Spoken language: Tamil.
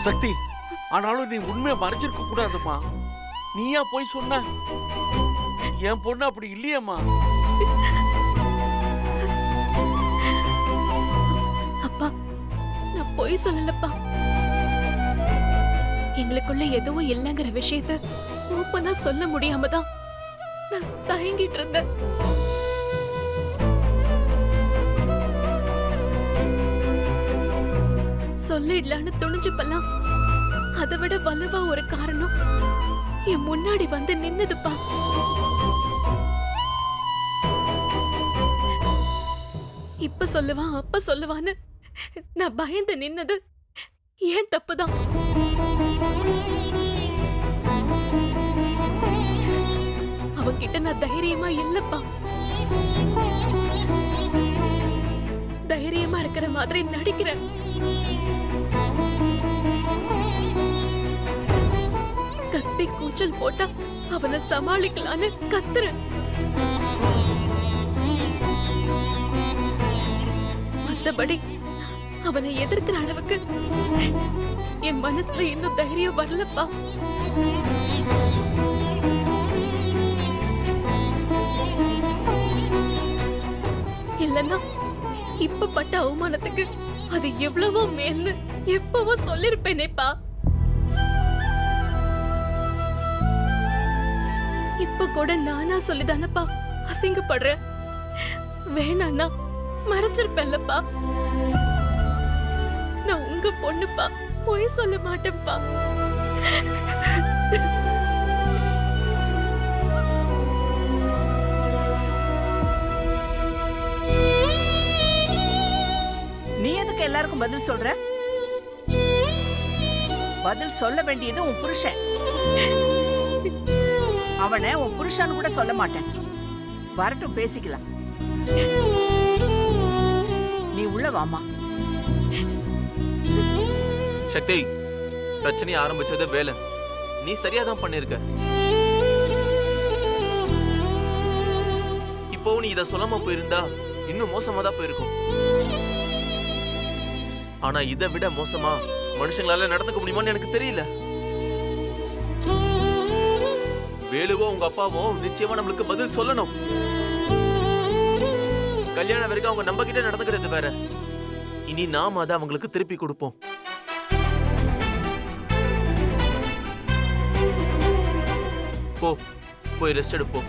சக்தி, ஆனாலும் நீ உண்மையை மறைச்சிருக்க கூடாதும்மா. நீயா போய் சொன்ன? என் பொண்ணு அப்படி இல்லையம்மா. அப்பா, நான் பொய் சொல்லலப்பா. எங்களுக்குள்ள எதுவும் இல்லைங்கிற விஷயத்த ஓப்பனா சொல்ல முடியாம தான் நான் தயங்கிட்டு இருந்தேன். சொல்லிடலான்னு துணிஞ்சுப்பெல்லாம் அதை விட வலுவா ஒரு காரணம் என் முன்னாடி வந்து நின்னதுப்பா. இப்ப சொல்லுவான் அப்ப சொல்லுவான்னு நான் பயந்து நின்னது ஏன் தப்புதான். அவகிட்ட நான் தைரியமா இல்லப்பா. தைரியமா இருக்கிற மாதிரி நடிக்கிறேன். கத்தி கூச்சல் போட்டா அவனை சமாளிக்கலான்னு கத்துறேன். மத்தபடி அவனை எதிர்க்கிற அளவுக்கு என் மனசுல இன்னும் தைரியம் வரலப்பா. இல்லன்னா இப்ப பட்ட அவமானத்துக்கு அது எவ்வளவோ மேல்னு எப்பவோ சொல்லிருப்பேனேப்பா. இப்ப கூட நானா சொல்லிதானப்பா அசிங்கப்படுறேன். வேணாண்ணா மறைச்சிருப்பேன்லப்பா. நான் உங்க பொண்ணுப்பா, பொய் சொல்ல மாட்டேன்ப்பா. நீ எதுக்கு எல்லாருக்கும் பதில் சொல்ற? பதில் சொல்ல வேண்டியது உன் புருஷன். அவனை உன் புருஷன் கூட சொல்ல மாட்டேன். வரட்டும், பேசிக்கலாம். நீ உள்ள வாமா. சக்தி, பிரச்சனையை ஆரம்பிச்சது வேலை. நீ சரியாதான் பண்ணிருக்க. இப்போ நீ இத சொல்லாம போயிருந்தா இன்னும் மோசமா தான் போயிருக்கும். ஆனா இதை விட மோசமா மனுஷங்களால நடந்துக்க முடியுமான்னு எனக்கு தெரியல. வேலுவோ உங்க அப்பாவும் நிச்சயமா நம்மளுக்கு பதில் சொல்லணும். கல்யாணம் வரைக்கும் அவங்க நம்ம கிட்ட நடந்துக்கிறது வேற. இனி நாம அதை அவங்களுக்கு திருப்பி கொடுப்போம். போய் ரெஸ்ட் எடுப்போம்.